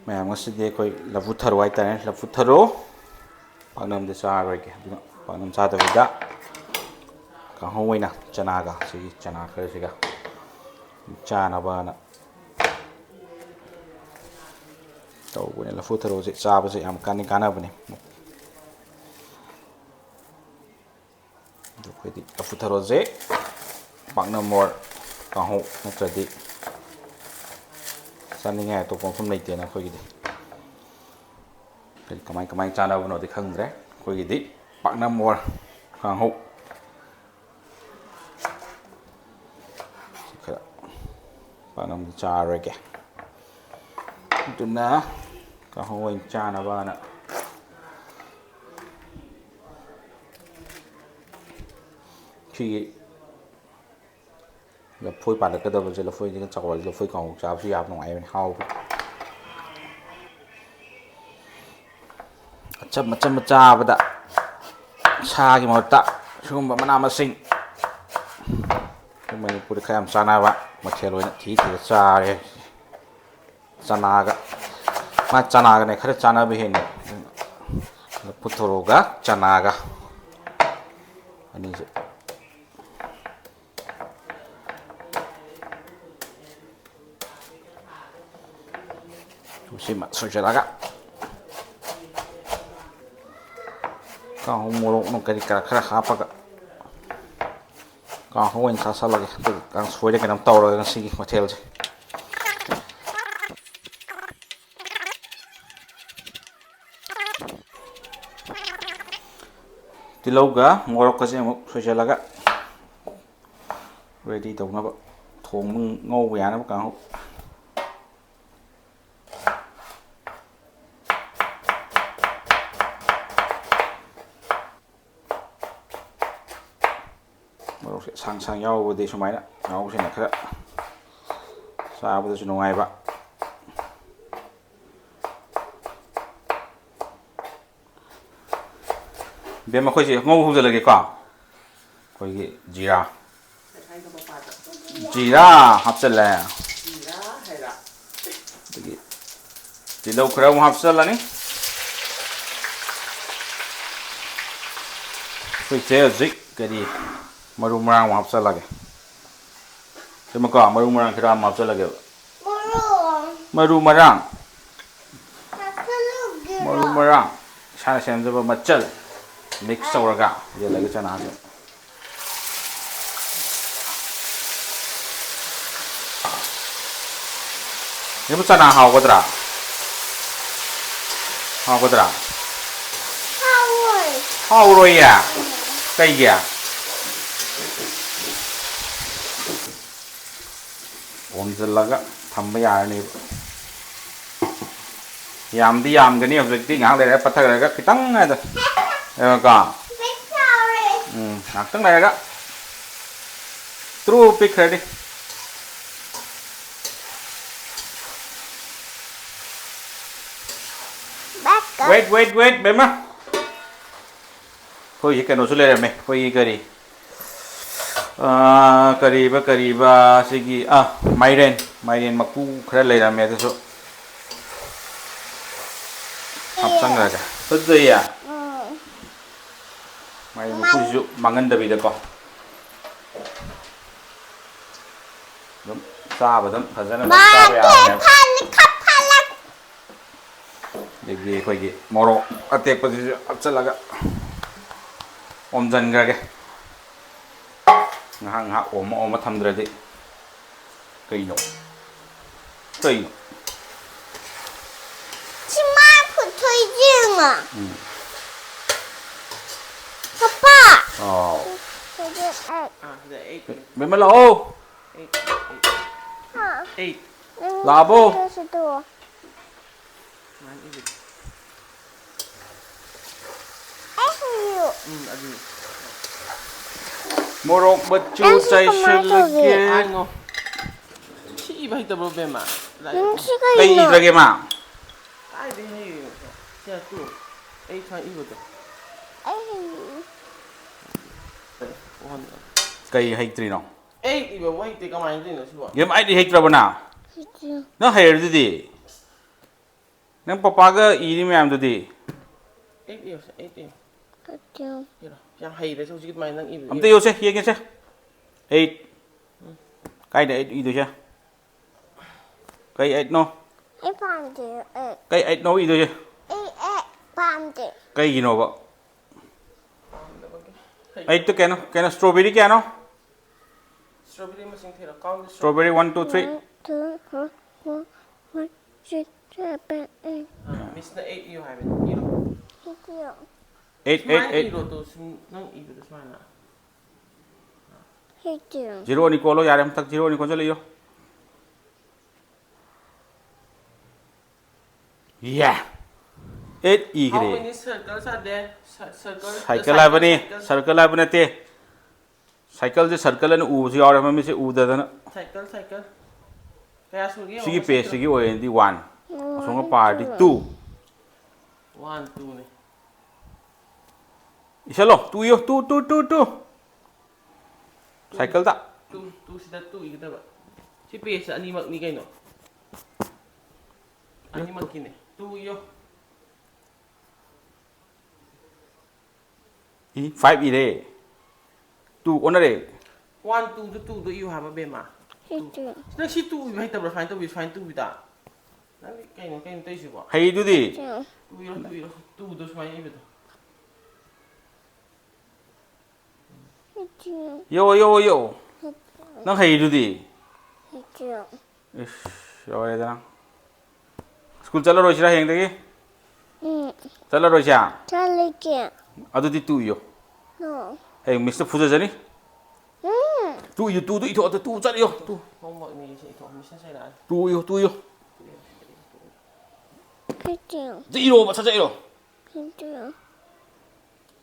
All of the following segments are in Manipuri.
मैम कोई लफू थरो है लफू थरो पानम दे चारोगे पानम चादबदा कहौना चनागा चना खरसिगा चानबाना तौबने लफू थरो से चाबसे याम कानबने लफू थरो से पाकनम मोर कहौ नत्रदि चानिंग तो मफम लेतेना अखोइगिदि कमाई कमाई चानबनोदि खंद्रे अखोइगिदि पाकनम मोर कहौ खरा पाकनम चारोगे दुना कहौ चानबाना लफोई पालकदबसे लफोई चकवाल लफोई कहौ चाबसु याब नुंगाइबने हाउ अच्छा मचम चाबदा सागी महत्ता सुगुम्बा मना मसिंग मणिपुर खयाम चानाबा मथेल ओइना थी चारे चनागा मा चनागा खरा चानाबे हेने लफू थरोगा चनागा अनिसे Sima sojalaga kahau morok no kari kara apa ka kahau en sasa lagi kang suwe de kanam tawra kang sigi hotel je tiloga morok ka je mo sojalaga ready tawna ba thong ngau ya na kahau sang nhau đi số máy đó nhau sẽ là khác sao bây giờ nó ngay vậy bên mà khơi gì ngô không giờ là cái quả khơi cái जीरा हापचल तिलौ खरा हापचलनी फैसे हजिक करी मरु मरांग हापचलगे मरू मरांग खरा हापचलगे मरु मरांग साना सेमजब मचल मिक्स तौरगा येलगे चना 이거 짜나 하고더라. 하고더라. 하우로이야. 까이야. 옴질라가 담배야니. 얌디 얌거니 objecti ngang le pathaga kitang ada. Ka. Nakang lega. True pick ready. Wait, bema. Koi kano sule me. Koi kariba sigi mairen maku khara le ra me so. Hapsang ra ka. Sujai ya. Mai maku ju mangan da bi da ko. Dum sa ba dum phajana ba sa ya. देखिए कोई मोरो अतेक पति अच्छा लगा ओमजन करके नहा ओम थमद्रदि कईनो 치마 붙어있지마 아빠 몇 말 나오 라보 Morok becu cai selagi. Ano? Si iba ito problema. Kay lagi ma. Ay di hayo. Siya tu. Ay sa iba to. Kay haitri no. Ay iba wait ka man din no siya. Game ay di haitra ba na? Na hair di. Nang papaga iri ma'am dudi. 8 years, 8 years. 그죠. Hiểu rồi. Yang hay đấy, xong cái mày đang im. Am te yo se ye ke se. 8. Kai de 8 idu se. Kai 8 no. 이 밤지. Kai 8 no idu se. 이 밤지. Kai gi no ba. 8 to ke no strawberry ke no. Strawberry mà sinh thế là con cái Strawberry 1 2 3. 1, 2, 4, 5, 6, 7, 8. Miss na 8 yêu hay mình yêu. 그죠. 8 8 8. Yêu to nang yêu to smile na. 그죠. 0 ni ko lo yare am tak 0 ni ko chale yo. Yeah. 8 i How gre. many circles are there? Cycle la bani, circle la bani te. Cycle je circle ne u ji aur me se u da na. Cycle. Kaya sugi. Sigi pe sigi o en di 1. Songa party 2. 1 2 này. Isalo, 2 yo 2. Cycle ta. 2 sida 2 ikita ba. Si pe sa ani mag ni kay no. Ani mag kini. 2 yo. 5 i de. 2 ona de. 1 2 to 2 do you have a be ma. 그죠. Na si 2 ba hita ba find 2 bita. Nang kay no tay si ba. Hay du di. 2 yo 2 do smile ibita. 그죠. Yo. Nang hay du di. 그죠. Ish, yo re da. School chala ro sira heng de. 응. Chala ro sha. 잘리게. Adu di 2 yo. 너. Hey Mr. Fuja jani. 응. 2 yo 2 ito 2 chala yo. 2. Không mọi người sẽ thọ mình sẽ sai lại. 2 yo. 그죠. 0 ba cha 0. 그죠.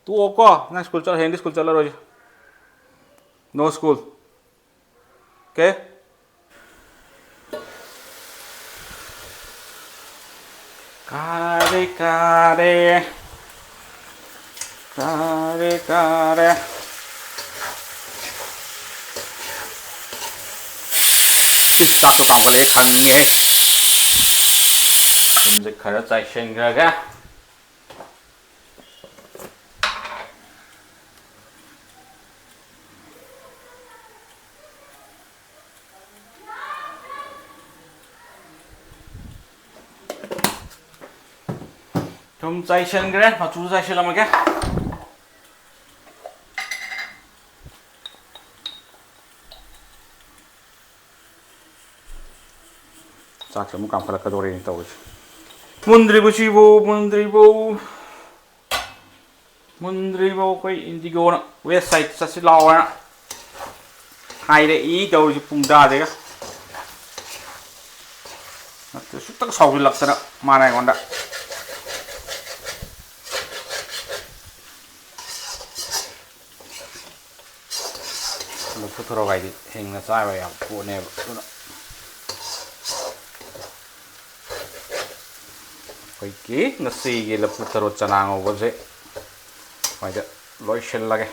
2 ko na school chala heng di school chala ro. No school. Okay? Kare. Chắc tôi cảm thấy khăn nghe. Dịch khởi chạy sinh ra kìa. 좀 chạy sinh kìa, mà chú chạy sinh làm kìa. Chắc sẽ muốn cảm thấy cái đồ này tao. Mundribo cái indigo nó website sa si lao na. Hai để ý đâu thì pung da đấy. Nó chút tắc sầu thì lật ra đó, mà này còn đã. Lafu Tharo cái gì hình là sai vậy à, bộ này cái kí nó xì cái Lafu Tharo Chana Kanghou cái gì, bây giờ lối xel lại.